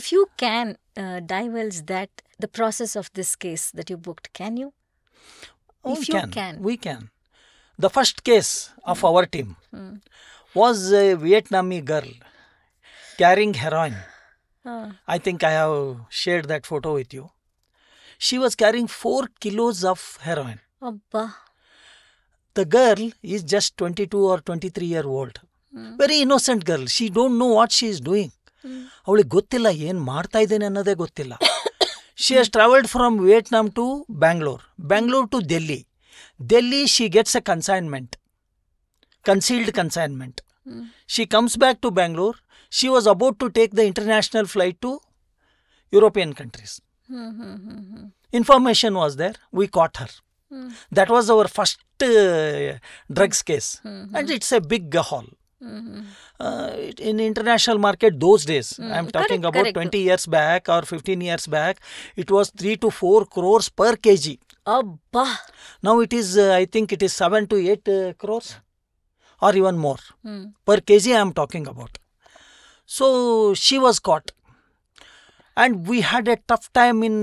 If you can divulge that, the process of this case that you booked, can you? If you can. We can. The first case of our team was a Vietnamese girl carrying heroin. I think I have shared that photo with you. She was carrying 4 kilos of heroin. Abba. The girl is just 22 or 23-year-old. Very innocent girl. She don't know what she is doing. ಅವಳಿಗೆ ಗೊತ್ತಿಲ್ಲ ಏನು ಮಾಡ್ತಾ ಇದ್ದೇನೆ ಅನ್ನೋದೇ ಗೊತ್ತಿಲ್ಲ. She has travelled from Vietnam to Bangalore. Bangalore to Delhi. Delhi she gets a consignment. Concealed consignment. She comes back to Bangalore. She was about to take the international flight to European countries. Information was there. We caught her. That was our first drugs case. And it's a big haul. In international market those days, I am talking about 20 years back or 15 years back, it was 3 to 4 crores per kg. Abba. Now it is, I think it is 7 to 8 crores or even more per kg I am talking about. So she was caught. And we had a tough time in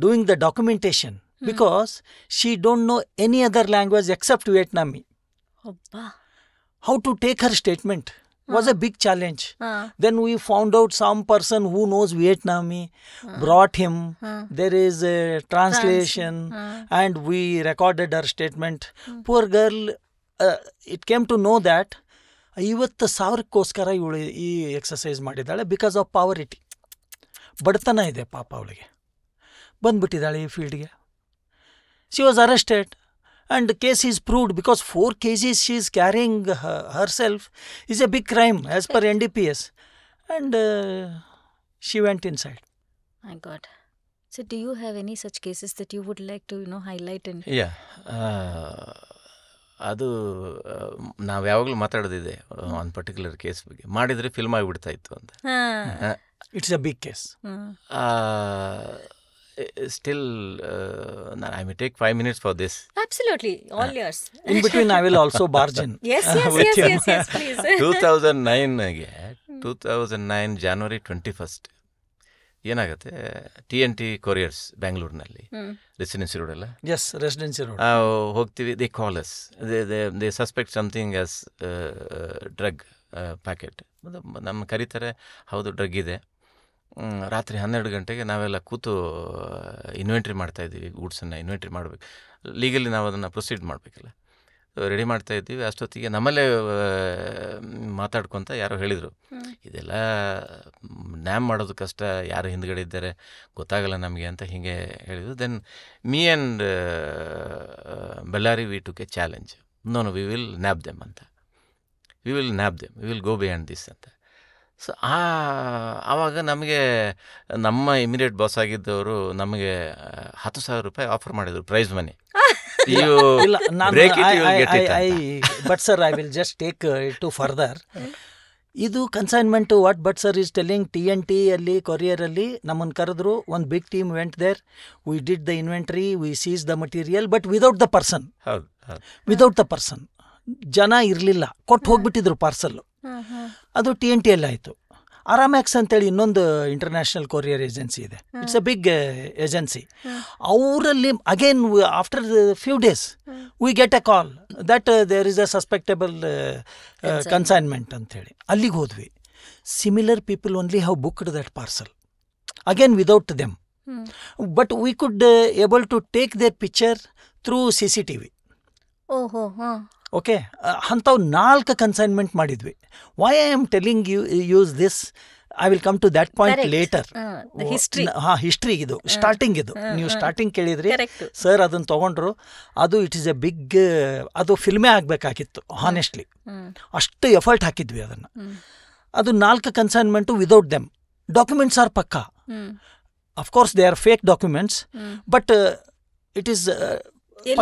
doing the documentation because she don't know any other language except Vietnamese. Abba. How to take her statement was a big challenge. Then we found out some person who knows Vietnamese, brought him. There is a translation and we recorded her statement. Poor girl, it came to know that 50,000ಕ್ಕೋಸ್ಕರ ಇವಳು ಈ exercise ಮಾಡಿದ್ದಾಳೆ because of ಪಾವರಿಟಿ. ಬಡತನ ಇದೆ ಪಾಪ ಅವಳಿಗೆ. ಬಂದ್ಬಿಟ್ಟಿದ್ದಾಳೆ ಈ ಫೀಲ್ಡ್ಗೆ. She was arrested. And the case is proved because 4 kgs she is carrying herself is a big crime as per NDPS. And she went inside. My God. So do you have any such cases that you would like to, highlight? Yeah. ಅದು ನಾವು ಯಾವಾಗಲೂ ಮಾತಾಡೋದಿದೆ ಒಂದು particular case ಬಗ್ಗೆ. ಮಾಡಿದರೆ film ಆಗಿಬಿಡ್ತಾ ಇತ್ತು ಅಂತ. It's a big case. Still, I may take 5 minutes for this. Absolutely, all yours. In between, I will also barge in. Yes, please. 2009 January 21st. ಏನಾಗುತ್ತೆ, TNT couriers ಬ್ಯಾಂಗ್ಳೂರಿನಲ್ಲಿ ರೆಸಿಡೆನ್ಸಿ ರೋಡ್ ಅಲ್ಲ. Yes, residency road. ಹೋಗ್ತೀವಿ. They call us. They suspect something as drug packet. ನಮ್ಮ ಕರೀತಾರೆ, ಹೌದು drug ಇದೆ. ರಾತ್ರಿ 12 ಗಂಟೆಗೆ ನಾವೆಲ್ಲ ಕೂತು ಇನ್ವೆಂಟ್ರಿ ಮಾಡ್ತಾಯಿದ್ದೀವಿ. ಗೂಡ್ಸನ್ನು ಇನ್ವೆಂಟ್ರಿ ಮಾಡಬೇಕು. ಲೀಗಲಿ ನಾವು ಅದನ್ನು ಪ್ರೊಸೀಡ್ ಮಾಡಬೇಕಲ್ಲ. ರೆಡಿ ಮಾಡ್ತಾಯಿದ್ದೀವಿ. ಅಷ್ಟೊತ್ತಿಗೆ ನಮ್ಮಲ್ಲೇ ಮಾತಾಡ್ಕೊತ ಯಾರೋ ಹೇಳಿದರು, ಇದೆಲ್ಲ ನ್ಯಾಮ್ ಮಾಡೋದು ಕಷ್ಟ, ಯಾರು ಹಿಂದ್ಗಡೆ ಇದ್ದಾರೆ ಗೊತ್ತಾಗಲ್ಲ ನಮಗೆ ಅಂತ ಹೀಗೆ ಹೇಳಿದರು. Then me and Bellary we took a challenge. No we will nab them ಅಂತ. We will go beyond this ಅಂತ. ಸೊ ಆವಾಗ ನಮಗೆ ನಮ್ಮ ಇಮಿಡಿಯೇಟ್ ಬಾಸ್ ಆಗಿದ್ದವರು ನಮಗೆ 10,000 ರೂಪಾಯಿ ಆಫರ್ ಮಾಡಿದರು, prize money. But sir, I will just take it to further. ಇದು consignment what but sir is telling. TNT ಅಲ್ಲಿ ಕೊರಿಯರಲ್ಲಿ ನಮ್ಮನ್ನು ಕರೆದ್ರು. ಒಂದು big team went there. We did the inventory, we seize the material, but without the person. ಜನ ಇರಲಿಲ್ಲ, ಕೊಟ್ಟು ಹೋಗ್ಬಿಟ್ಟಿದ್ರು parcel. ಅದು TNT ಅಲ್ಲಿ ಆಯಿತು. ಅರಾಮ್ಯಾಕ್ಸ್ ಅಂತೇಳಿ ಇನ್ನೊಂದು ಇಂಟರ್ನ್ಯಾಷನಲ್ ಕೊರಿಯರ್ ಏಜೆನ್ಸಿ ಇದೆ. It's a big agency. ಅವರಲ್ಲಿ again after few days we get a call that there is a suspectable consignment ಅಂಥೇಳಿ. ಅಲ್ಲಿಗೆ ಹೋದ್ವಿ. Similar people only have booked that parcel, again without them. But we could able to take their picture through CCTV. Okay, ಅಂಥವು 4 consignment ಮಾಡಿದ್ವಿ. Why I am telling use this, I will come to that point later. History ಇದು, starting ಇದು. ನೀವು starting ಕೇಳಿದ್ರಿ sir, ಅದನ್ನು ತೊಗೊಂಡ್ರು. ಅದು it is a big, ಅದು ಫಿಲ್ಮೇ ಆಗಬೇಕಾಗಿತ್ತು ಹಾನೆಸ್ಟ್ಲಿ. ಅಷ್ಟು ಎಫರ್ಟ್ ಹಾಕಿದ್ವಿ ಅದನ್ನು. ಅದು 4 ಕನ್ಸೈನ್ಮೆಂಟು ವಿದೌಟ್ ದೆಮ್. ಡಾಕ್ಯುಮೆಂಟ್ಸ್ ಆರ್ ಪಕ್ಕಾ. Of course they are fake documents, but it is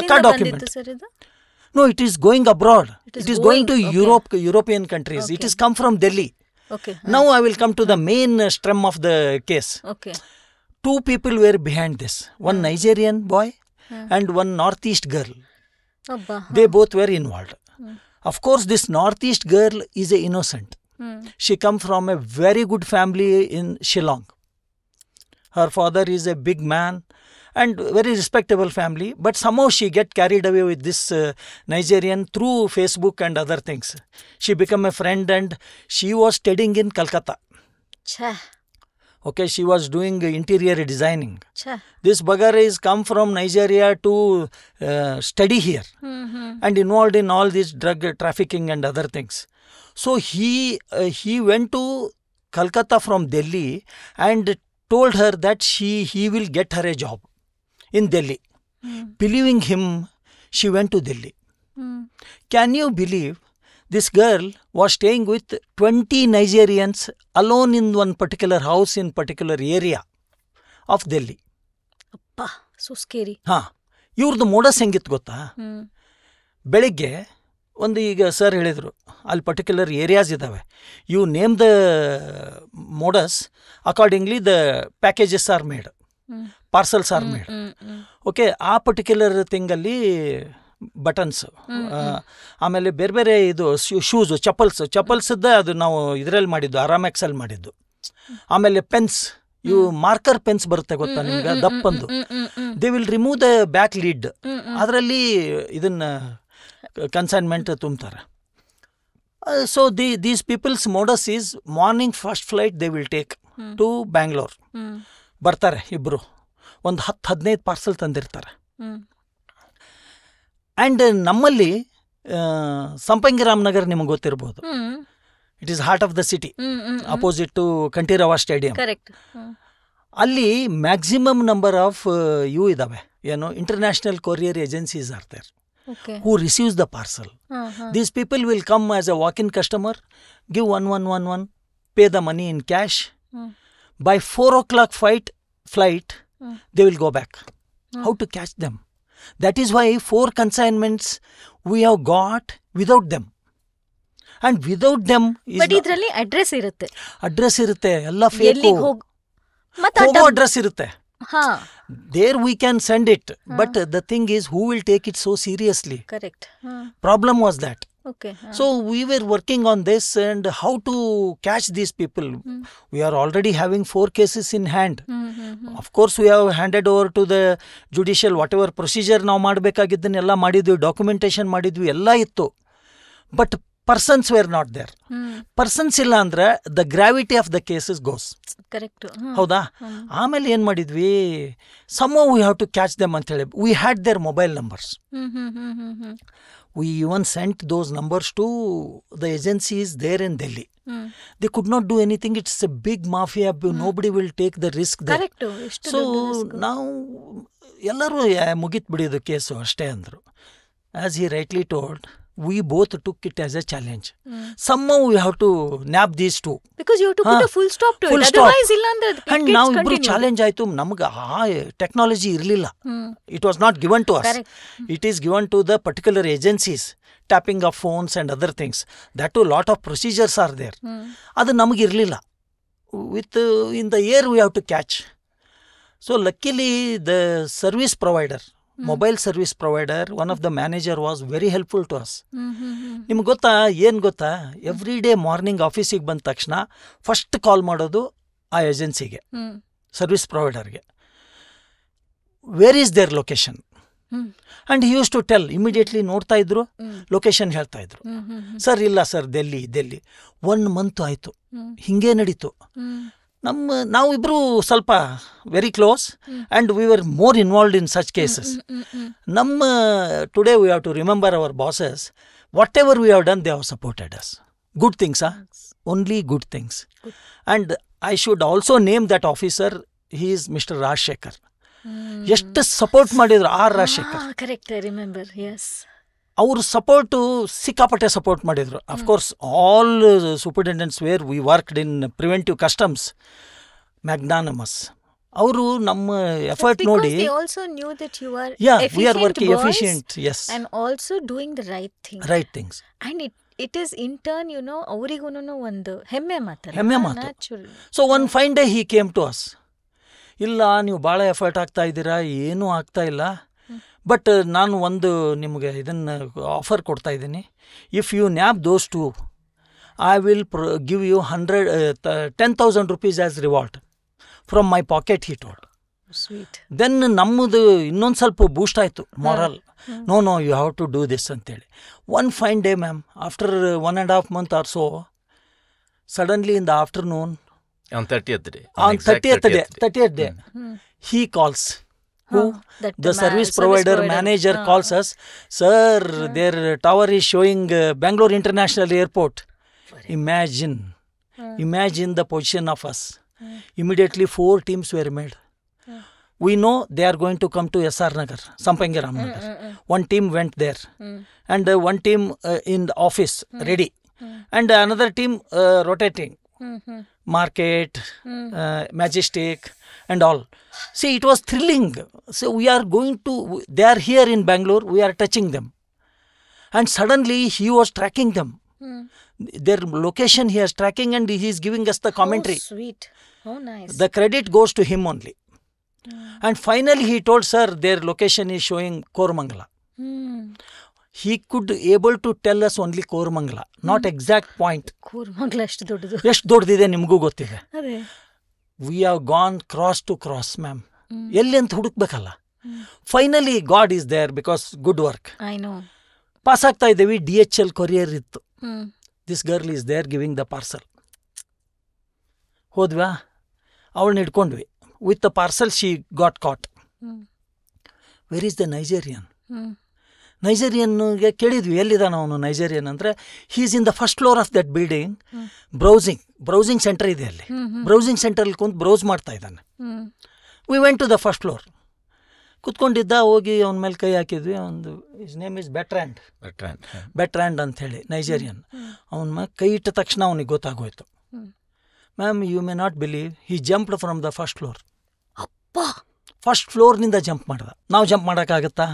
ಪಕ್ಕಾ document. No, it is going abroad. It is going to European countries. It is come from Delhi. Okay. Now I will come to the main stem of the case. Okay. 2 people were behind this. One Nigerian boy and one Northeast girl. They both were involved. Of course, this Northeast girl is a innocent. She come from a very good family in Shillong. Her father is a big man and very respectable family, but somehow she get carried away with this Nigerian through Facebook and other things. She become a friend and she was studying in Calcutta. Cha. Okay, she was doing interior designing. Cha. This bugger is come from Nigeria to study here and involved in all this drug trafficking and other things. So he went to Calcutta from Delhi and told her that he will get her a job in Delhi. Believing him, she went to Delhi. Can you believe this girl was staying with 20 Nigerians alone in one particular house in particular area of Delhi. Appa, so scary. ಇವ್ರದ್ದು modus ಹೆಂಗಿತ್ತು ಗೊತ್ತಾ? ಬೆಳಿಗ್ಗೆ ಒಂದು ಈಗ sir ಹೇಳಿದರು ಅಲ್ಲಿ particular areas ಇದ್ದಾವೆ, you name the modus accordingly the packages are made, parcels are made. Okay, ಆ ಪರ್ಟಿಕ್ಯುಲರ್ ಥಿಂಗಲ್ಲಿ ಬಟನ್ಸ್, ಆಮೇಲೆ ಬೇರೆ ಬೇರೆ ಇದು ಶೂಸು, ಚಪ್ಪಲ್ಸದ್ದು ಅದು ನಾವು ಇದರಲ್ಲಿ ಮಾಡಿದ್ದು, ಅರಾಮ್ಯಾಕ್ಸಲ್ಲಿ ಮಾಡಿದ್ದು. ಆಮೇಲೆ ಪೆನ್ಸ್, ಇವು ಮಾರ್ಕರ್ ಪೆನ್ಸ್ ಬರುತ್ತೆ ಗೊತ್ತಾ ನಿಮ್ಗೆ, ದಪ್ಪಂದು. They will remove the back lid, ಅದರಲ್ಲಿ ಇದನ್ನ ಕನ್ಸೈನ್ಮೆಂಟ್ ತುಂಬ್ತಾರೆ. So these peoples modus is morning first flight they will take to Bangalore. ಬರ್ತಾರೆ ಇಬ್ಬರು, ಒಂದು 10-15 ಪಾರ್ಸಲ್ ತಂದಿರ್ತಾರೆ. ಆ್ಯಂಡ್ ನಮ್ಮಲ್ಲಿ ಸಂಪಂಗಿರಾಮ್ ನಗರ್ ನಿಮಗೆ ಗೊತ್ತಿರ್ಬೋದು, it is heart of the city, opposite to Kanteerava stadium. ಅಲ್ಲಿ ಮ್ಯಾಕ್ಸಿಮಮ್ ನಂಬರ್ ಆಫ್ ಇವು ಇದ್ದಾವೆ, ಏನು international courier agencies are there who receives the parcel. These people will come as a walk-in customer, give 1111, pay the money in cash. By 4 o'clock flight, they will go back. How to catch them? That is why 4 consignments we have got without them. And without them is... But idರಲ್ಲಿ address ಇರುತ್ತೆ, ಎಲ್ಲ fake. ಹೋಗೋ address ಇರುತ್ತೆ. There we can send it, but the thing is, who will take it so seriously? Correct. Problem was that. Okay. So we were working on this and how to catch these people. We are already having 4 cases in hand. Of course, we have handed over to the judicial whatever procedure ನಾವು ಮಾಡಬೇಕಾಗಿದ್ದನ್ನೆಲ್ಲ ಮಾಡಿದ್ವಿ, documentation ಮಾಡಿದ್ವಿ, ಎಲ್ಲ ಇತ್ತು. But persons were not there. Persons ಇಲ್ಲ ಅಂದ್ರೆ the gravity of the cases goes. Correct. ಹೌದಾ? ಆಮೇಲೆ ಏನು ಮಾಡಿದ್ವಿ, some we have to catch them ಅಂತ ಹೇಳಿ we had their mobile numbers. We even sent those numbers to the agencies there in Delhi. They could not do anything. It's a big mafia. Nobody will take the risk there. Correct. So now ಎಲ್ಲರೂ ಮುಗಿತ್ ಬಿಡಿದು case ಅಷ್ಟೇ ಅಂದರು. As he rightly told, we both took it as a challenge. Somehow we have to nab these two. Because you have to put a full stop to it. Otherwise, ಇಲ್ಲ ಅಂದ್ರೆ it and now ibru challenge ಆಯ್ತು. ನಮಗೆ ಆ technology ಇರಲಿಲ್ಲ. It was not given to us. Correct. It is given to the particular agencies, tapping of phones and other things. That too, lot of procedures are there. ಅದು ನಮಗೆ ಇರಲಿಲ್ಲ. With in the air we have to catch. So luckily the service provider, mobile service provider, one of the manager was very helpful to us. ನಿಮ್ಗೆ ಗೊತ್ತಾ, ಏನು ಗೊತ್ತಾ, every day morning ಆಫೀಸಿಗೆ ಬಂದ ತಕ್ಷಣ ಫಸ್ಟ್ ಕಾಲ್ ಮಾಡೋದು ಆ ಏಜೆನ್ಸಿಗೆ, ಸರ್ವಿಸ್ ಪ್ರೊವೈಡರ್ಗೆ, where is their location. And he use to tell, immediately ನೋಡ್ತಾ ಇದ್ರು, ಲೊಕೇಶನ್ ಹೇಳ್ತಾ ಇದ್ರು. ಸರ್ ಇಲ್ಲ ಸರ್, ಡೆಲ್ಲಿ 1 ಮಂತ್ ಆಯಿತು, ಹಿಂಗೆ ನಡೀತು. ನಾವಿಬ್ರು ಸ್ವಲ್ಪ very close and we were more involved in such cases. Today we have to remember our bosses. Whatever we have done, they have supported us. Good things, only good things. And I should also name that officer, he is mister Rajashekar. ಎಷ್ಟು support ಮಾಡಿದ್ರು R Rajashekar. Correct, I remember. Yes, ಅವ್ರ support ಸಿಕ್ಕಾಪಟ್ಟೆ support ಮಾಡಿದ್ರು. Of course all superintendents where we worked in preventive customs, ಮ್ಯಾಗ್ನಾನಮಸ್. ಅವರು ನಮ್ಮ effort ನೋಡಿ, we are working efficient, yes, and also doing the right things. And it is in turn, you know, ಅವರಿಗೂ ಒಂದು ಹೆಮ್ಮೆ ಮಾತು. So one fine day he came to us. ಇಲ್ಲ, ನೀವು ಭಾಳ ಎಫರ್ಟ್ ಆಗ್ತಾ ಇದ್ದೀರಾ, ಏನೂ ಆಗ್ತಾ ಇಲ್ಲ, ಬಟ್ ನಾನು ಒಂದು ನಿಮಗೆ ಇದನ್ನು ಆಫರ್ ಕೊಡ್ತಾ ಇದ್ದೀನಿ. If you nab those two, I will give you 10,000 rupees as reward from my pocket, he told. Sweet. Then ನಮ್ಮದು ಇನ್ನೊಂದು ಸ್ವಲ್ಪ ಬೂಸ್ಟ್ ಆಯಿತು morale. No you have to do this ಅಂತೇಳಿ. One fine day, ma'am, after 1.5 months or so, suddenly in the afternoon, on 30th day, on 30th day, he calls. Who? The service provider manager calls us. Sir, their tower is showing Bangalore International Airport. Imagine the position of us. Immediately 4 teams were made. We know they are going to come to SR Nagar, Sampangi Ramnagar. One team went there, and one team in the office ready, and another team rotating. Market, Majestic, and all. See, it was thrilling. So we are going to, they are here in Bangalore, we are touching them. And suddenly he was tracking them. Their location he is tracking, and he is giving us the commentary. Oh, sweet. Oh, nice. The credit goes to him only. And finally he told, sir, their location is showing Koramangala. He could able to tell us only Koramangala, not exact point. Koramangala ಎಷ್ಟು ದೊಡ್ಡದು? ಎಷ್ಟು ದೊಡ್ಡದಿದೆ ನಿಮಗೂ ಗೊತ್ತಿದೆ. ಅದೇ. We have gone cross to cross, ma'am. ಎಲ್ಲಿ ಅಂತ ಹುಡುಕ್ಬೇಕಲ್ಲ. Finally God is there because good work. I know. Pass ಆಗ್ತಾ ಇದ್ದೀವಿ, DHL ಕೊರಿಯರ್ ಇತ್ತು. This girl is there giving the parcel. ಹೋದ್ವಾ, ಅವಳನ್ನ ಹಿಡ್ಕೊಂಡ್ವಿ. With the parcel she got caught. Where is the Nigerian? ನೈಜೇರಿಯನ್ಗೆ ಕೇಳಿದ್ವಿ, ಎಲ್ಲಿದ್ದಾನ ಅವನು Nigerian ಅಂದರೆ, he is in the first floor of that building. Browsing centre ಇದೆ ಅಲ್ಲಿ. ಬ್ರೌಸಿಂಗ್ ಸೆಂಟರಲ್ಲಿ ಕುಂತು ಬ್ರೌಸ್ ಮಾಡ್ತಾ ಇದ್ದಾನೆ. We went to the first floor. ಕುತ್ಕೊಂಡಿದ್ದ, ಹೋಗಿ ಅವನ ಮೇಲೆ ಕೈ ಹಾಕಿದ್ವಿ. ಒಂದು ಇಸ್ ನೇಮ್ ಇಸ್ ಬೆಟ್ರ್ಯಾಂಡ್ ಅಂಥೇಳಿ, ನೈಜೇರಿಯನ್. ಅವನ ಕೈ ಇಟ್ಟ ತಕ್ಷಣ ಅವನಿಗೆ ಗೊತ್ತಾಗೋಯ್ತು. Ma'am, you may not believe, he jumped from the first floor. ಅಪ್ಪ, ಫಸ್ಟ್ ಫ್ಲೋರ್ನಿಂದ ಜಂಪ್ ಮಾಡ್ದ. ನಾವು ಜಂಪ್ ಮಾಡೋಕ್ಕಾಗತ್ತಾ?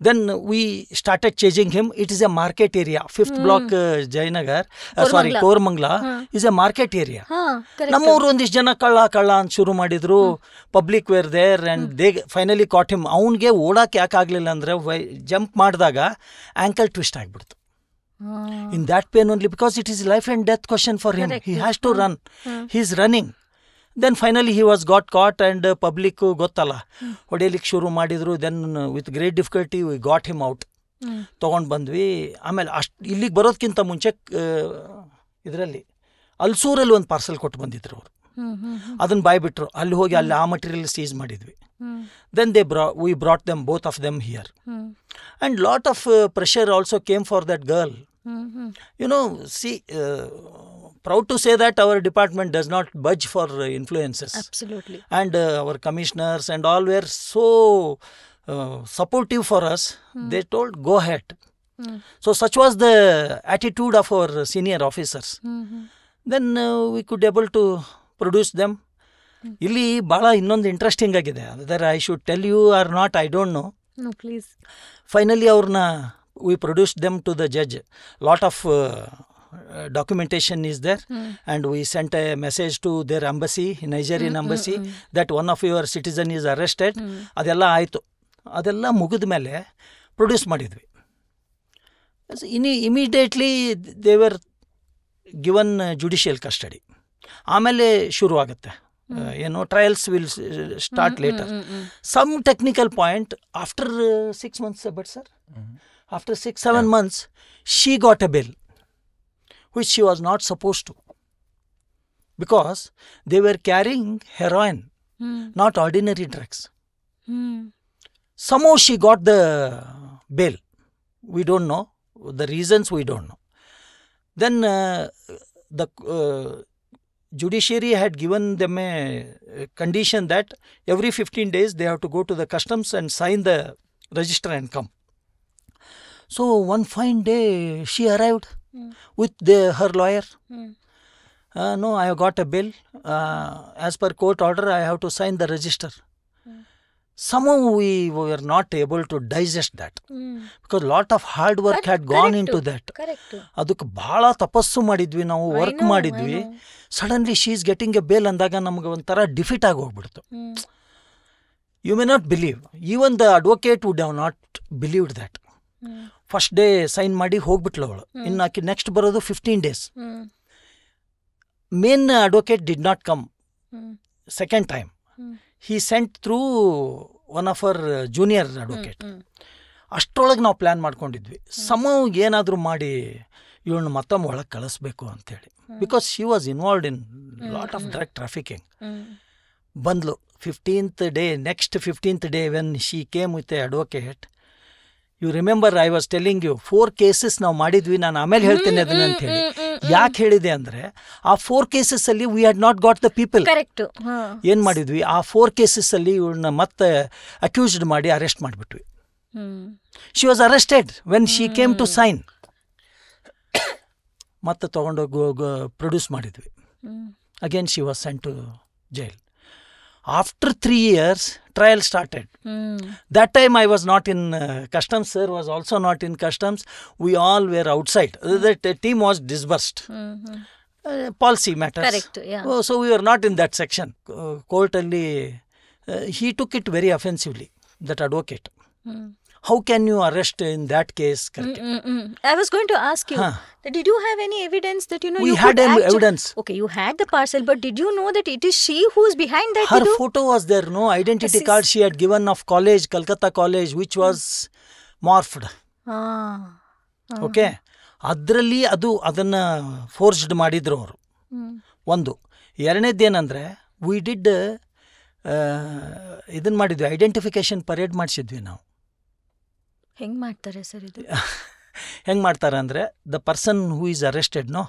Then we started chasing him. It is a market area. 5th block, Jayanagar. Koramangala is a market area. ನಮ್ಮೂರು ಒಂದಿಷ್ಟು ಜನ ಕಳ್ಳ ಅಂತ ಶುರು ಮಾಡಿದ್ರು. Public were there and they finally caught him. ಅವನಿಗೆ ಓಡಾಕ್ ಯಾಕೆ ಆಗಲಿಲ್ಲ ಅಂದರೆ, ಜಂಪ್ ಮಾಡಿದಾಗ ಆ್ಯಂಕಲ್ ಟ್ವಿಸ್ಟ್ ಆಗಿಬಿಡ್ತು. In that pain only, because it is life and death question for him. He has to run. He is running. Then finally he was got caught, and public ಗೊತ್ತಲ್ಲ, ಹೊಡೆಯಲಿಕ್ಕೆ ಶುರು ಮಾಡಿದ್ರು. Then with great difficulty we got him out. ತೊಗೊಂಡು ಬಂದ್ವಿ. ಆಮೇಲೆ ಇಲ್ಲಿಗೆ ಬರೋದಕ್ಕಿಂತ ಮುಂಚೆ ಇದರಲ್ಲಿ ಅಲ್ಸೂರಲ್ಲಿ ಒಂದು ಪಾರ್ಸೆಲ್ ಕೊಟ್ಟು ಬಂದಿದ್ರು ಅವರು. ಅದನ್ನು ಬಾಯ್ಬಿಟ್ರು. ಅಲ್ಲಿ ಹೋಗಿ ಅಲ್ಲಿ ಆ ಮಟೀರಿಯಲ್ ಸೀಸ್ ಮಾಡಿದ್ವಿ. Then we brought them, both of them here. And lot of pressure also came for that girl. You know, see, proud to say that our department does not budge for influences. Absolutely. And our commissioners and all were so supportive for us. They told, go ahead. So such was the attitude of our senior officers. Then we could able to produce them. ಇಲ್ಲಿ ಭಾಳ ಇನ್ನೊಂದು interesting ಆಗಿದೆ. Whether I should tell you or not, I don't know. No, please. Finally ಅವ್ರನ್ನ we produced them to the judge. Lot of documentation is there, and we sent a message to their embassy, Nigerian embassy, that one of your citizen is arrested. ಅದೆಲ್ಲ ಆಯಿತು. ಅದೆಲ್ಲ ಮುಗಿದ ಮೇಲೆ produce ಮಾಡಿದ್ವಿ. Immediately they were given judicial custody. ಆಮೇಲೆ ಶುರು ಆಗುತ್ತೆ, ಏನು, trials will start later. Some technical point after 6 months, but sir, after 6-7 months, she got a bill, which she was not supposed to, because they were carrying heroin, not ordinary drugs. Somehow she got the bill. We don't know the reasons. We don't know. Then the judiciary had given them a condition that every 15 days they have to go to the customs and sign the register and come. So one fine day she arrived with her lawyer. No, I have got a bill. As per court order, I have to sign the register. Somehow we were not able to digest that, because lot of hard work had gone into that. ಅದಕ್ಕೆ ಭಾಳ ತಪಸ್ಸು ಮಾಡಿದ್ವಿ ನಾವು, work ಮಾಡಿದ್ವಿ. Suddenly she is getting a bail ಅಂದಾಗ ನಮ್ಗೆ ಒಂಥರ defeat ಆಗಿ ಹೋಗ್ಬಿಡ್ತು. You may not believe, even the advocate would have not believed that. First day sign ಮಾಡಿ ಹೋಗ್ಬಿಟ್ಲು ಅವಳು. ಇನ್ನು ಆಕೆ ನೆಕ್ಸ್ಟ್ ಬರೋದು 15 days. Main advocate did not come second time. He sent through one of our junior advocate. ಅಷ್ಟರೊಳಗೆ ನಾವು plan ಮಾಡ್ಕೊಂಡಿದ್ವಿ, ಏನಾದರೂ ಮಾಡಿ ಇವಳನ್ನ ಮತ್ತೊಮ್ಮೆ ಒಳಗೆ ಕಳಿಸ್ಬೇಕು ಅಂತೇಳಿ. Because she was involved in lot of drug trafficking. ಬಂದ್ಲು 15th day, next 15th day when she came with a advocate. You remember I was telling you 4 cases ನಾವು ಮಾಡಿದ್ವಿ. ನಾನು ಆಮೇಲೆ ಹೇಳ್ತೇನೆ ಅದನ್ನ ಅಂತ ಹೇಳಿ. ಯಾಕೆ ಹೇಳಿದೆ ಅಂದರೆ ಆ 4 cases ಅಲ್ಲಿ we had not got the people. Correct. ಏನು ಮಾಡಿದ್ವಿ, ಆ 4 cases ಅಲ್ಲಿ ಇವಳನ್ನ ಮತ್ತೆ ಅಕ್ಯೂಸ್ಡ್ ಮಾಡಿ ಅರೆಸ್ಟ್ ಮಾಡಿಬಿಟ್ವಿ. She was arrested when she came to sign. ಮತ್ತೆ ತೊಗೊಂಡೋಗಿ ಪ್ರೊಡ್ಯೂಸ್ ಮಾಡಿದ್ವಿ. Again she was sent to jail. After 3 years, trial started. That time I was not in customs. Sir was also not in customs. We all were outside. The team was disbursed. Policy matters. Correct, yeah. So we were not in that section. Court alli, he took it very offensively, that advocate. How can you arrest in that case? I was going to ask you, did you have any evidence that, we you had evidence. Okay, you had the parcel, but did you know that it is she who is behind that? Her photo was there, no identity card she had given of college, Calcutta College, which was morphed. Okay, ಅದರಲ್ಲಿ ಅದನ್ನ forced ಮಾಡಿದ್ರು ಅವರು. ಒಂದು. ಎರಡನೇದೇನೆಂದರೆ we did ಇದನ್ನು ಮಾಡಿದ್ವಿ, identification parade ಮಾಡಿಸಿದ್ವಿ ನಾವು. ಹೆಂಗೆ ಮಾಡ್ತಾರೆ ಸರ್ ಇದು? ಹೆಂಗೆ ಮಾಡ್ತಾರೆ ಅಂದರೆ, the person who is arrested, no,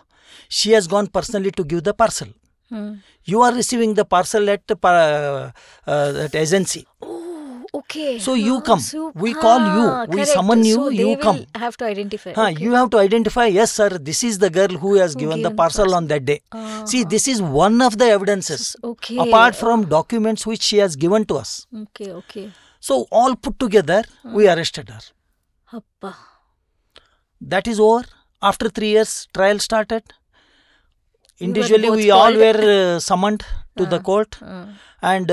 she has gone personally to give the parcel. You are receiving the parcel at that agency. Okay. So you come. We call you. We summon you. So you come. Have to identify. You have to identify. Yes, sir. This is the girl who has given the parcel on that day. See, this is one of the evidences. Okay. Apart from documents which she has given to us. Okay. So all put together, we arrested her. Appa. That is over. After 3 years, trial started. Individually, we all were summoned to the court, and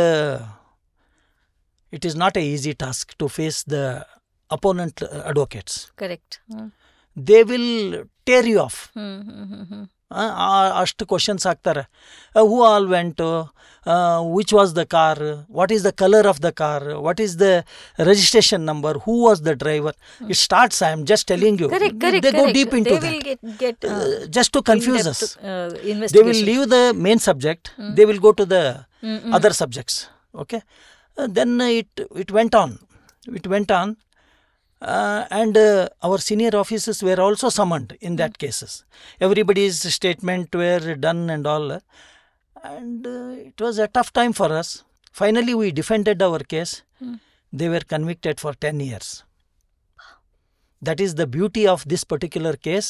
it is not an easy task to face the opponent advocates. Correct. They will tear you off. ಅಷ್ಟು questions ಹಾಕ್ತಾರೆ. Who all went, which was the car, what is the colour of the car, what is the registration number, who was the driver. It starts, I am just telling you. They go deep into that. Just to confuse us. They will leave the main subject. They will go to the other subjects. Okay. Then it went on. And our senior officers were also summoned in that cases. Everybody's statement were done and all. And it was a tough time for us. Finally, we defended our case. They were convicted for 10 years. That is the beauty of this particular case.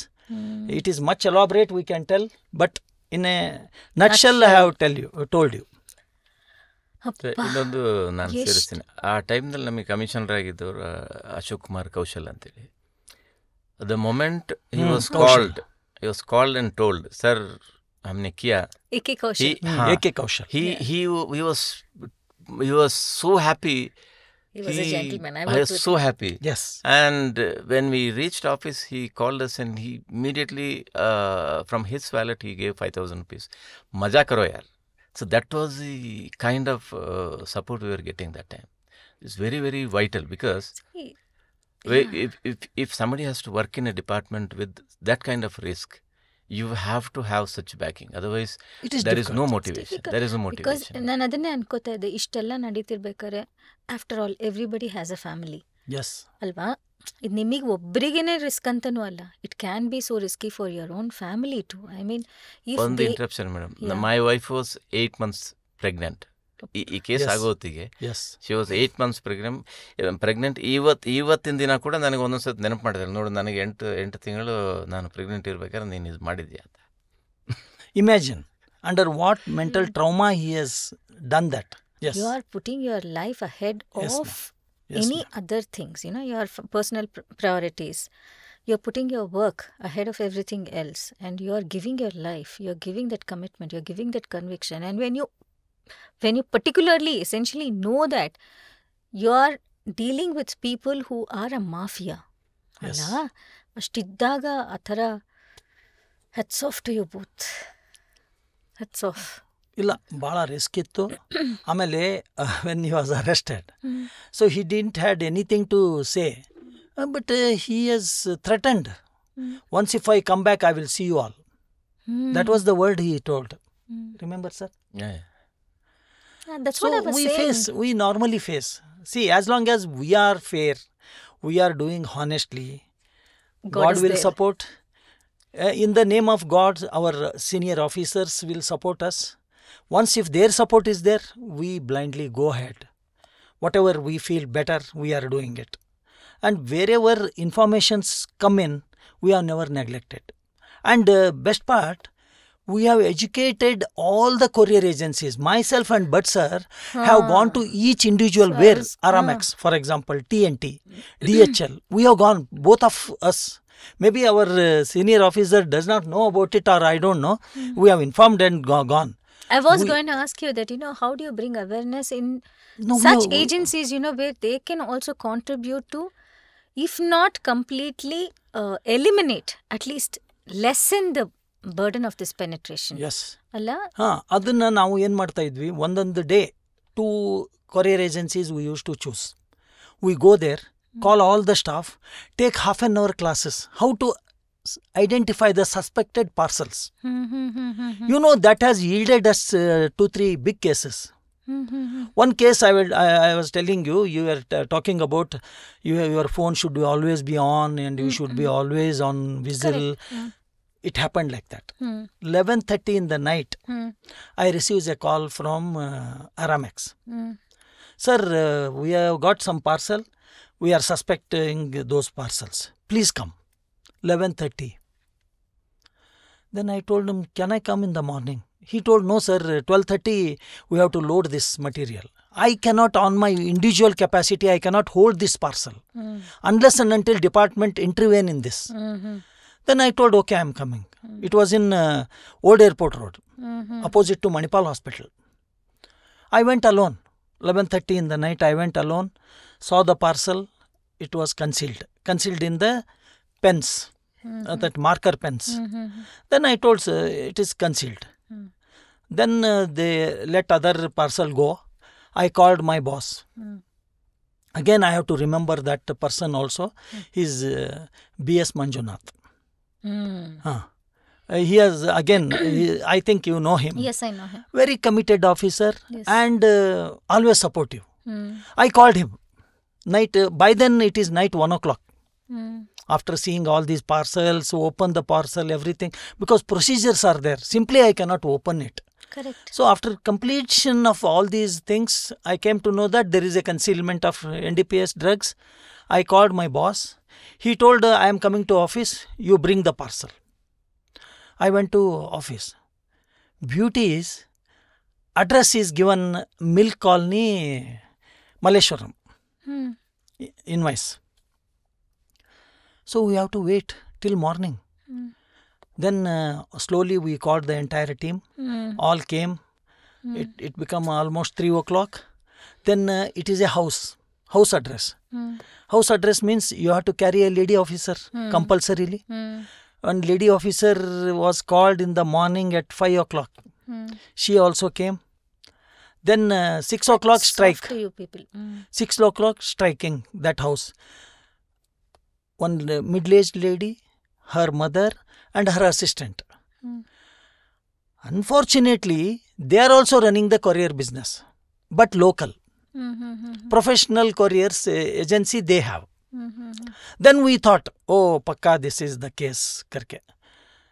It is much elaborate, we can tell. But in a nutshell, I have told you. ಇನ್ನೊಂದು ನಾನು ಸೇರಿಸ್ತೀನಿ. ಆ ಟೈಮ್ನಲ್ಲಿ ನಮಗೆ commissioner ಆಗಿದ್ದವರು Ashok Kumar Kaushal ಅಂತೇಳಿ. The moment he was called and told, sir हमने किया एक कौशल, he was so happy. He was a gentleman. I was so happy. Yes. And when we reached office, he called us and he immediately from his wallet he gave 5,000 rupees. Maja karo yaar. So that was the kind of support we were getting that time. It's very, very vital, because if somebody has to work in a department with that kind of risk, you have to have such backing. Otherwise, there is no motivation. There is no motivation. Because ನಾನು ಅದನ್ನೇ ಅನ್ಕೋತಾ ಇದ್ದೆ, ಇಷ್ಟೆಲ್ಲ ನಡೀತಿರ್ಬೇಕಾದ್ರೆ after all everybody has a family. Yes ಅಲ್ವಾ? ಇದು ನಿಮಗೆ ಒಬ್ಬರಿಗೇನೆ ರಿಸ್ಕ್ ಅಂತನೂ ಅಲ್ಲ. It can be so risky for your own family too. I mean, ಒಂದು interruption madam. My wife was 8 months pregnant. ಈ ಕೇಸ್ ಆಗೋತ್ತಿಗೆ ಶಿ ವಾಸ್ 8 months ಪ್ರೆಗ್ನೆಂಟ್. ಇವತ್ತಿನ ದಿನ ಕೂಡ ನನಗೆ ಒಂದೊಂದ್ಸತಿ ನೆನಪು ಮಾಡಿದ್ದಾರೆ, ನೋಡು ನನಗೆ 8 ತಿಂಗಳು ನಾನು ಪ್ರೆಗ್ನೆಂಟ್ ಇರ್ಬೇಕಾದ್ರೆ ನೀನು ಇದು ಮಾಡಿದ್ಯಾ ಅಂತ. Imagine under what mental trauma he has done that. You are putting your life ahead of any other things, your personal priorities. You're putting your work ahead of everything else, and you're giving your life, you're giving that commitment, you're giving that conviction. And when you particularly essentially know that you're dealing with people who are a mafia, ಅಲ್ಲ, ಅಷ್ಟಿದ್ದಾಗ ಆ ಥರ hats off to you both. Hats off. ಇಲ್ಲ, ಭಾಳ risk ಇತ್ತು. ಆಮೇಲೆ when he was arrested, so he didn't had anything to say, but he has threatened, once if I come back I will see you all. That was the word he told. Remember, sir? Yeah. That's So what I was saying. we normally face. See, as long as we are fair, we are doing honestly, God is will there. support. In the name of God, our senior officers will support us. Once if their support is there, we blindly go ahead. Whatever we feel better, we are doing it. And wherever informations come in, we are never neglected. And best part, we have educated all the courier agencies. Myself and Bhatt sir have gone to each individual where Aramex, for example, TNT, DHL. We have gone, both of us. Maybe our senior officer does not know about it, or I don't know. We have informed and gone. I was going to ask you that, how do you bring awareness in such agencies, where they can also contribute to, if not completely eliminate, at least lessen the burden of this penetration. Yes. ಅಲ್ಲ? ಅದನ್ನು ನಾವು ಏನು ಮಾಡ್ತಾ ಇದ್ವಿ, ಒಂದೊಂದು day 2 courier agencies we used to choose. We go there, call all the staff, take half an hour classes, how to identify the suspected parcels. That has yielded us 2-3 big cases. One case I was telling you, you were talking about your phone should always be on and you should be always on whistle. It happened like that. 11:30 in the night, I received a call from Aramex. Sir, we have got some parcel. We are suspecting those parcels. Please come. 11:30. Then I told him, can I come in the morning? He told, no sir, 12:30 we have to load this material. I cannot, on my individual capacity, I cannot hold this parcel unless and until department intervene in this. Then I told, okay, I am coming. It was in Old Airport Road, opposite to Manipal Hospital. I went alone. 11:30 in the night, I went alone, saw the parcel. It was concealed in the pens, that marker pens. Then I told, sir, it is concealed. Then they let other parcel go. I called my boss. Again, I have to remember that person also. He's B.S. Manjunath. He has, again, I think you know him. Yes, I know him. Very committed officer. Yes. And always supportive. I called him. Night, by then it is night 1 o'clock. After seeing all these parcels, open the parcel, everything. Because procedures are there. Simply I cannot open it. Correct. So after completion of all these things, I came to know that there is a concealment of NDPS drugs. I called my boss. He told, I am coming to office, you bring the parcel. I went to office. Beauty is, address is given Milk Colony, Malleshwaram. Invoice. So we have to wait till morning. Then slowly we called the entire team. All came. It became almost 3 o'clock. Then it is a house address. House address means you have to carry a lady officer compulsorily. And lady officer was called in the morning at 5 o'clock. She also came. Then 6 o'clock strike. To you people. 6 o'clock striking that house. One middle-aged lady, her mother and her assistant. Unfortunately, they are also running the courier business, but local. Professional couriers agency they have. Then we thought, oh, pakka, this is the case. Karke.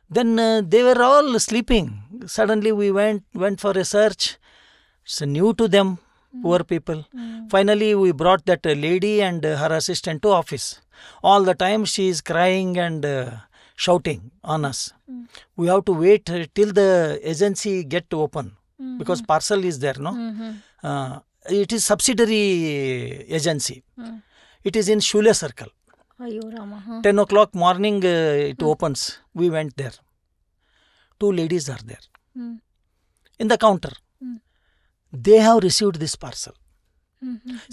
Then they were all sleeping. Suddenly we went for a search. It's new to them, poor people. Finally, we brought that lady and her assistant to office. All the time she is crying and shouting on us. We have to wait till the agency get to open because parcel is there, no? It is subsidiary agency. It is in Shule Circle. 10 o'clock morning it opens. We went there. 2 ladies are there. In the counter. They have received this parcel.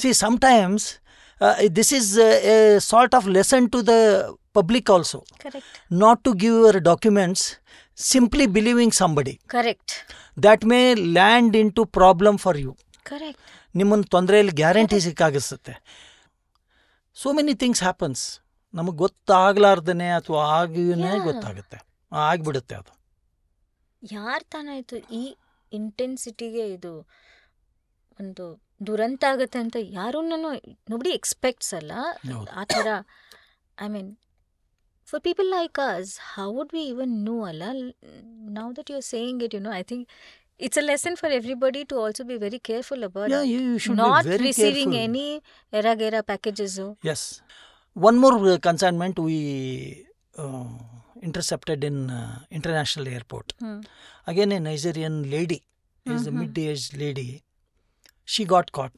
See, sometimes This is a sort of lesson to the public also. Correct. Not to give your documents simply believing somebody. Correct. That may land into problem for you. Correct. ನಿಮ್ಮನ್ನು ತೊಂದರೆಯಲ್ಲಿ guarantee ಸಿಕ್ಕಾಗಿಸುತ್ತೆ. So many things happens. ನಮಗೆ ಗೊತ್ತಾಗ್ಲಾರ್ದೇ ಅಥವಾ ಆಗಿನೇ ಗೊತ್ತಾಗುತ್ತೆ, ಆಗಿಬಿಡುತ್ತೆ ಅದು. ಯಾರು ತಾನಾಯ್ತು ಈ ಇಂಟೆನ್ಸಿಟಿಗೆ ಇದು ಒಂದು ದುರಂತ ಆಗುತ್ತೆ ಅಂತ ಯಾರೂ ನೋಬಡಿ ಎಕ್ಸ್ಪೆಕ್ಟ್ಸ್ ಅಲ್ಲ ಆ ಥರ. I mean for people like us how would we even know ಅಲ್ಲ. Now that you are saying it, I think it's a lesson for everybody to also be very careful about you should not be very receiving careful. any era packages. Yes. One more consignment we intercepted in international airport. Again a Nigerian lady, is a mid-aged lady. She got caught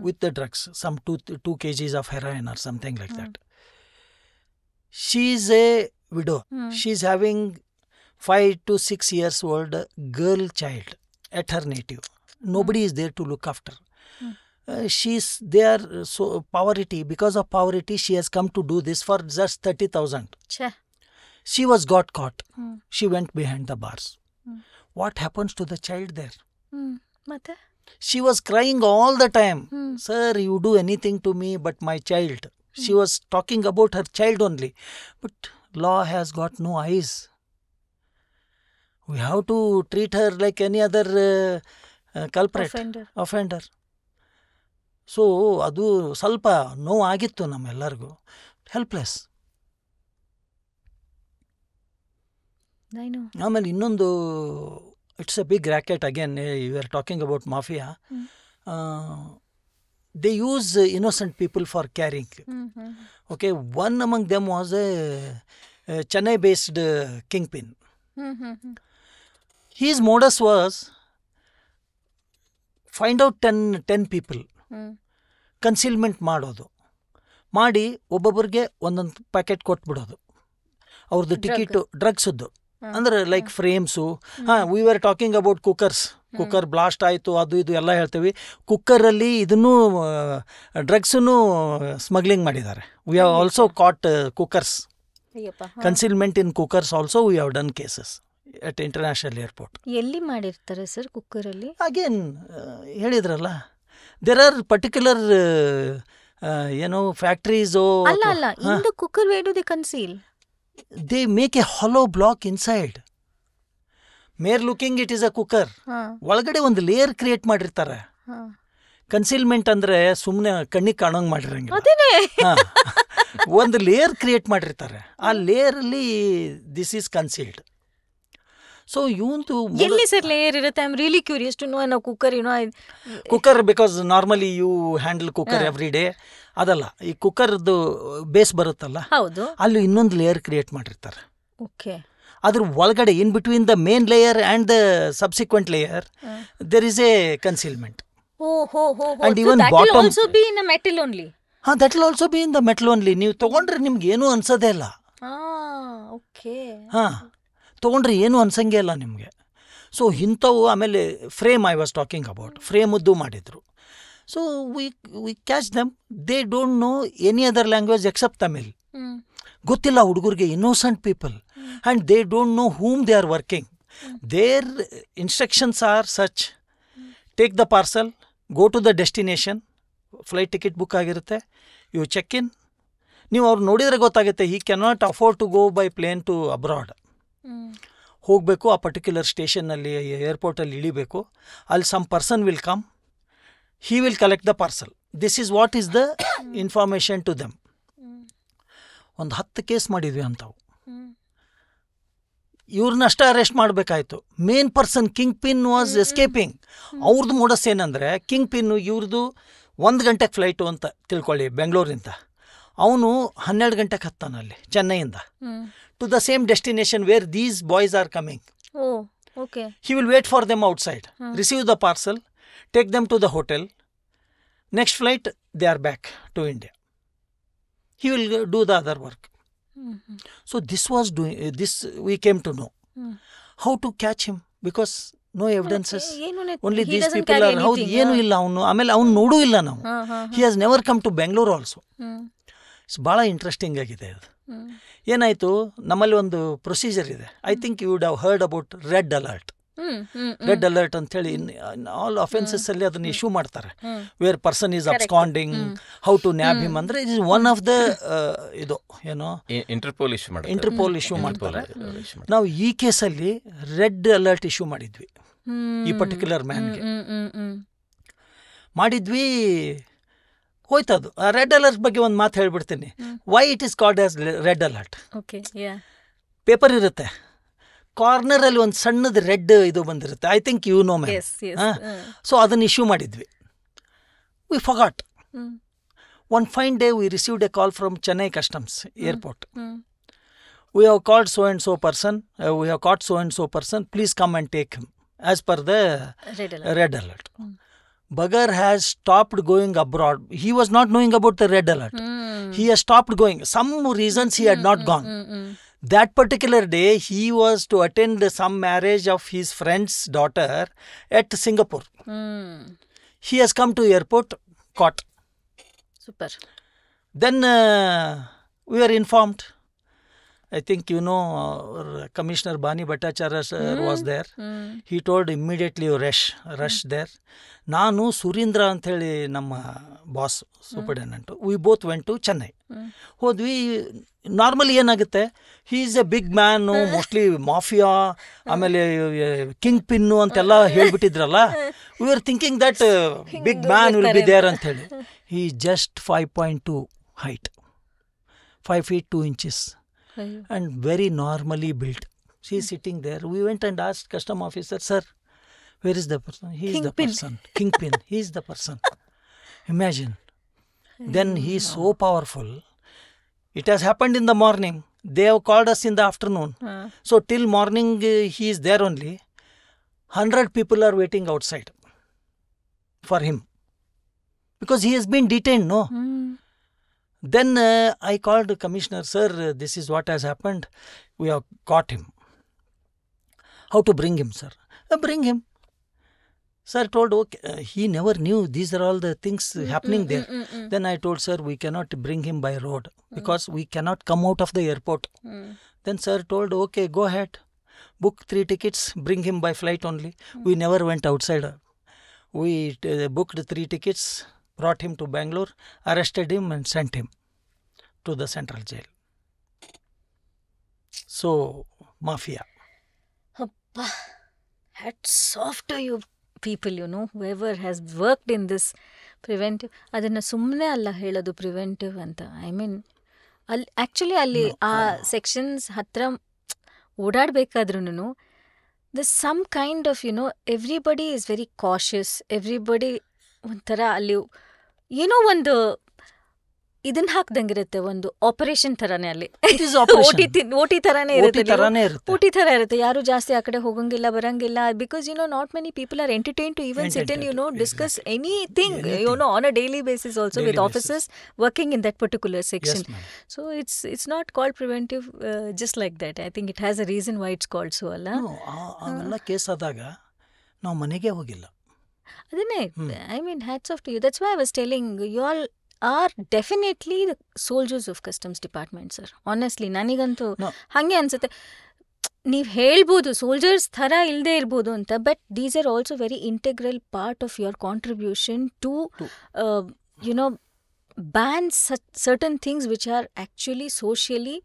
with the drugs, some 2 kgs of heroin or something like that. She is a widow. She is having 5 to 6 years old girl child at her native. Nobody is there to look after. They are so poverty. Because of poverty, she has come to do this for just 30,000. She was got caught. She went behind the bars. What happens to the child there? Mata? She was crying all the time. Sir, you do anything to me but my child. She was talking about her child only. But law has got no eyes. We have to treat her like any other culprit, offender. So ಅದು ಸ್ವಲ್ಪ ನೋವಾಗಿತ್ತು ನಮ್ಮೆಲ್ಲರಿಗೂ. Helpless. ಆಮೇಲೆ ಇನ್ನೊಂದು, it's a big racket again. You are talking about mafia. They use innocent people for carrying. Okay, one among them was a Chennai based kingpin. His modus was find out 10 people, concealment ಮಾಡೋದು, ಮಾಡಿ ಒಬ್ಬೊಬ್ಬರಿಗೆ ಒಂದೊಂದು packet ಕೊಟ್ಬಿಡೋದು. ಅವ್ರದ್ದು ticket ಡ್ರಗ್ಸದ್ದು, ಅಂದರೆ like frames. We are talking about cooker blast ಆಯಿತು, ಅದು ಇದು ಎಲ್ಲ ಹೇಳ್ತೀವಿ. ಕುಕ್ಕರಲ್ಲಿ ಇದನ್ನು ಡ್ರಗ್ಸನ್ನು ಸ್ಮಗ್ಲಿಂಗ್ ಮಾಡಿದ್ದಾರೆ. We have also caught cookers, concealment in cookers also we have done cases at international airport. ಎಲ್ಲಿ ಮಾಡಿರ್ತಾರೆ ಸರ್ ಕುಕ್ಕರಲ್ಲಿ? ಅಗೇನ್ ಹೇಳಿದ್ರಲ್ಲ, ದೇರ್ ಆರ್ ಪರ್ಟಿಕ್ಯುಲರ್ ಫ್ಯಾಕ್ಟ್ರೀಸ್. ಅಲ್ಲ, in the cooker where do they conceal? They make a hollow block inside. Mere looking it is a cooker. ಒಳಗಡೆ ಒಂದು layer create ಮಾಡಿರ್ತಾರೆ. Concealment ಅಂದ್ರೆ ಸುಮ್ಮನೆ ಕಣ್ಣಿಗೆ ಕಾಣೋಂಗ್ ಮಾಡಿರಂಗಿಲ್ಲ, ಒಂದು ಲೇಯರ್ ಕ್ರಿಯೇಟ್ ಮಾಡಿರ್ತಾರೆ. ಆ ಲೇಯರ್ ಅಲ್ಲಿ ದಿಸ್ ಈಸ್ ಕನ್ಸೀಲ್ಡ್. ಸೊ ಇವಂತು ಎಲ್ಲಿ ಸರ್ ಲೇಯರ್ ಇರುತ್ತೆ? I am really curious to know. ನಾವು cooker because normally you handle cooker every day. ಅದಲ್ಲ, ಈ ಕುಕ್ಕರ್ದು ಬೇಸ್ ಬರುತ್ತಲ್ಲ, ಹೌದು, ಅಲ್ಲಿ ಇನ್ನೊಂದು ಲೇಯರ್ ಕ್ರಿಯೇಟ್ ಮಾಡಿರ್ತಾರೆ. ಓಕೆ, ಅದ್ರ ಒಳಗಡೆ in between the main layer and the subsequent layer there is a concealment. And even bottom also be in a metal only. that will also be in the metal only. ನೀವು ತಗೊಂಡ್ರೆ ನಿಮ್ಗೆ ಏನೂ ಅನ್ಸೋದೇ ಇಲ್ಲ. Okay, ತೊಗೊಂಡ್ರೆ ಏನೂ ಅನ್ಸಂಗೇ ಇಲ್ಲ ನಿಮಗೆ. So ಇಂಥವು. ಆಮೇಲೆ frame, I was talking about ಫ್ರೇಮದ್ದು ಮಾಡಿದರು. So we catch them. They don't know any other language except Tamil. ಗೊತ್ತಿಲ್ಲ ಹುಡುಗರಿಗೆ, innocent people, and they don't know whom they are working. Their instructions are such: take the parcel, go to the destination, flight ticket book ಆಗಿರುತ್ತೆ, you check in. ನೀವು ಅವ್ರು ನೋಡಿದರೆ ಗೊತ್ತಾಗುತ್ತೆ, he cannot afford to go by plane to abroad. ಹೋಗಬೇಕು, ಆ particular ಸ್ಟೇಷನ್ನಲ್ಲಿ, ಏರ್ಪೋರ್ಟಲ್ಲಿ ಇಳಿಬೇಕು. ಅಲ್ಲಿ some person will come, he will collect the parcel. This is what is the information to them. ಒಂದು 10 ಕೇಸ್ ಮಾಡಿದ್ವಿ ಅಂಥವು. ಇವ್ರನ್ನಷ್ಟೇ ಅರೆಸ್ಟ್ ಮಾಡಬೇಕಾಯ್ತು. Main person kingpin was escaping. ಅವ್ರದ್ದು ಮೋಡಸ್ ಏನಂದರೆ, ಕಿಂಗ್ ಪಿನ್ನು ಇವ್ರದ್ದು 1 ಗಂಟೆಗೆ ಫ್ಲೈಟು ಅಂತ ತಿಳ್ಕೊಳ್ಳಿ ಬೆಂಗಳೂರಿಂದ. ಅವನು 12 ಗಂಟೆಗೆ ಹತ್ತಾನ ಅಲ್ಲಿ ಚೆನ್ನೈಯಿಂದ to the same destination where these boys are coming. Oh, okay. He will wait for them outside, receive the parcel, take them to the hotel. Next flight, they are back to India. He will do the other work. So this was doing this. We came to know how to catch him, because no evidences, ಏನೂ only he these doesn't people carry are. ಹೌದು, anything, ಏನೂ ಇಲ್ಲ ಅವನು. ಆಮೇಲೆ ಅವ್ನು ನೋಡೂ ಇಲ್ಲ ನಾವು. He has never come to Bengaluru also. ಭಾಳ ಇಂಟ್ರೆಸ್ಟಿಂಗ್ ಆಗಿದೆ ಅದು. ಏನಾಯಿತು, ನಮ್ಮಲ್ಲಿ ಒಂದು ಪ್ರೊಸೀಜರ್ ಇದೆ. I think you would have heard about red alert. Red alert ಅಂತೇಳಿ ಆಲ್ ಅಫೆನ್ಸಸ್ ಅಲ್ಲಿ ಅದನ್ನ ಇಶ್ಯೂ ಮಾಡ್ತಾರೆ. Where person is absconding, how to nab him ಅಂದ್ರೆ it is one of the ಇದು ಏನೋ ಇಂಟರ್ಪೋಲ್ ಇಶ್ಯೂ ಮಾಡ್ತಾರೆ. ನಾವು ಈ ಕೇಸಲ್ಲಿ ರೆಡ್ ಅಲರ್ಟ್ ಇಶ್ಯೂ ಮಾಡಿದ್ವಿ ಈ ಪರ್ಟಿಕ್ಯುಲರ್ ಮ್ಯಾನ್ಗೆ. ಮಾಡಿದ್ವಿ, ಹೋಯ್ತದು. ರೆಡ್ ಅಲರ್ಟ್ ಬಗ್ಗೆ ಒಂದು ಮಾತು ಹೇಳ್ಬಿಡ್ತೀನಿ. Why it is called as red alert. Paper ಇರುತ್ತೆ, ಕಾರ್ನರ್ ಅಲ್ಲಿ ಒಂದು ಸಣ್ಣದ ರೆಡ್ ಇದು ಬಂದಿರುತ್ತೆ. I think you know ma'am. So ಅದನ್ನ ಇಶ್ಯೂ ಮಾಡಿದ್ವಿ. We forgot. One fine day we received a call from Chennai customs airport. We have called so and so person, we have caught so and so person, please come and take him as per the red alert. Bugger has stopped going abroad. He was not knowing about the red alert. He has stopped going. Some reasons he had not gone. That particular day, he was to attend some marriage of his friend's daughter at Singapore. He has come to airport, caught. Super. Then we were informed. I think you know Commissioner Bani Bhattacharya sir was there. He told immediately you rush there. ನಾನು ಸುರೀಂದ್ರ ಅಂಥೇಳಿ ನಮ್ಮ boss superintendent, we both went to Chennai. ಹೋದ್ವಿ. Normally ಏನಾಗುತ್ತೆ, he is a big man, mostly mafia, ಆಮೇಲೆ kingpin ಅಂತೆಲ್ಲ ಹೇಳ್ಬಿಟ್ಟಿದ್ರಲ್ಲ. We are thinking that big man will be there ಅಂಥೇಳಿ. He just 5.2 height, 5 feet 2 inches. And very normally built. She is sitting there. We went and asked custom officer, sir, where is the person? He is the person. Kingpin. He is the person. Imagine. Then he is so powerful. It has happened in the morning. They have called us in the afternoon. So till morning he is there only. 100 people are waiting outside for him. Because he has been detained, no? Then I called the commissioner, sir, this is what has happened. We have caught him. How to bring him, sir? Bring him. Sir told, okay, he never knew these are all the things happening there. Then I told, sir, we cannot bring him by road because we cannot come out of the airport. Then sir told, okay, go ahead. Book 3 tickets, bring him by flight only. We never went outside. We booked 3 tickets, brought him to Bangalore, arrested him and sent him to the central jail. So, mafia. Appa, hats off to you people, you know, whoever has worked in this preventive. ಅದನ್ನು ಸುಮ್ಮನೆ ಅಲ್ಲ ಹೇಳೋದು preventive ಅಂತ. I mean ಅಲ್ಲಿ actually ಅಲ್ಲಿ ಆ sections ಹತ್ರ ಓಡಾಡಬೇಕಾದ್ರೂ the some kind of you know everybody is very cautious. Everybody ಒಂಥರ ಅಲ್ಲಿ ಏನೋ ಒಂದು ಇದನ್ನ ಹಾಕ್ದಂಗಿರುತ್ತೆ, ಒಂದು ಆಪರೇಷನ್ ಥರನೇ ಅಲ್ಲಿ. ಓಟಿ ಥರನೇ ಇರುತ್ತೆ. ಯಾರು ಜಾಸ್ತಿ ಆ ಕಡೆ ಹೋಗಂಗಿಲ್ಲ, ಬರಂಗಿಲ್ಲ. Because you know not many people are entertain to even sit and you know discuss anything you know on a daily basis also with officers working in that particular section. So it's not called preventive just like that. I think it has a reason why it's called so ಅಲ್ಲ. ಅವೆಲ್ಲ case ಆದಾಗ ನಾವು ಮನೆಗೆ ಹೋಗಿಲ್ಲ. ಅದನ್ನೇ I mean hats off to you. That's why I was telling you all are definitely the soldiers of customs department, sir. Honestly, ನನಗಂತೂ ಹಾಗೆ ಅನ್ಸುತ್ತೆ. ನೀವು ಹೇಳ್ಬೋದು ಸೋಲ್ಜರ್ಸ್ ಥರ ಇಲ್ಲದೆ ಇರ್ಬೋದು ಅಂತ, but these are also very integral part of your contribution to you know ban certain things which are actually socially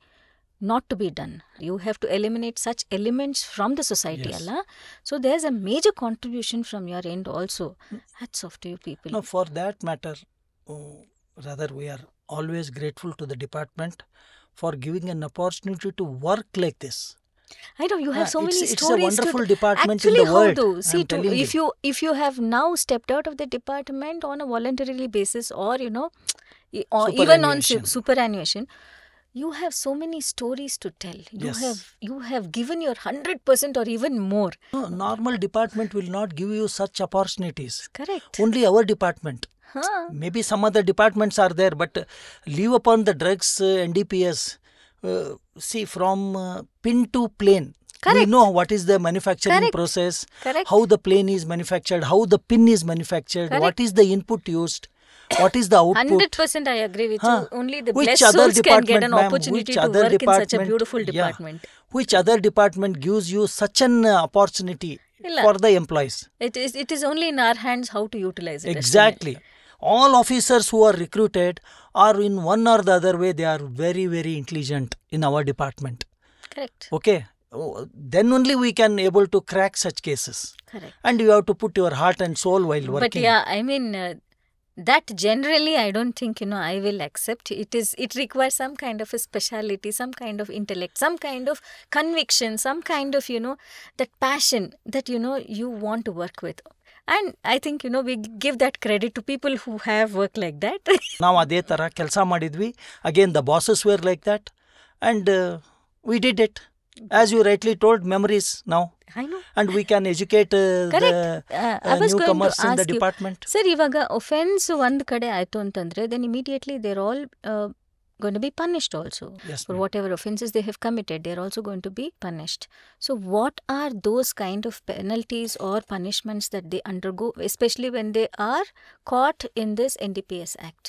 not to be done. You have to eliminate such elements from the society, yes. Allah. So there's a major contribution from your end also. Hats off to you people. No, for that matter, rather we are always grateful to the department for giving an opportunity to work like this. I know you have so many it's stories. It's a wonderful department actually, in the world. See, if you have now stepped out of the department on a voluntary basis, or you know, or even on superannuation, you have so many stories to tell. You have given your 100% or even more. No, normal department will not give you such opportunities. Correct. Only our department. Maybe some other departments are there, but leave upon the drugs, NDPS. See, from pin to plane, We Correct. know what is the manufacturing Correct. process, Correct. how the plane is manufactured, how the pin is manufactured, what Correct. is the input used, what is the output. 100% I agree with you. Only the Which blessed other souls can get an department, ma'am, opportunity which to other work in such a department- beautiful yeah. department. Which other department gives you such an opportunity Illa. for the employees? It is only in our hands how to utilize it. Exactly. All officers who are recruited are in one or the other way, they are very, very intelligent in our department. Correct. Okay. Then only we can able to crack such cases. Correct. And you have to put your heart and soul while working. But yeah, I mean, that generally I don't think, I will accept. It requires some kind of a speciality, some kind of intellect, some kind of conviction, some kind of, that passion that, you want to work with. And I think, we give that credit to people who have worked like that. ನಾವು ಅದೇ ಥರ ಕೆಲಸ ಮಾಡಿದ್ವಿ. Again, the bosses were like that. And we did it. As you rightly told, memories now. I know. And we can educate Correct. I was going to newcomers in the ask you, department. sir, ಇವಾಗ offense ಒಂದ್ ಕಡೆ ಆಯ್ತು ಅಂತಂದ್ರೆ then immediately they're all going to be punished also. Yes, For ma'am. whatever offenses they have committed, they're also going to be punished. So what are those kind of penalties or punishments that they undergo, especially when they are caught in this NDPS Act?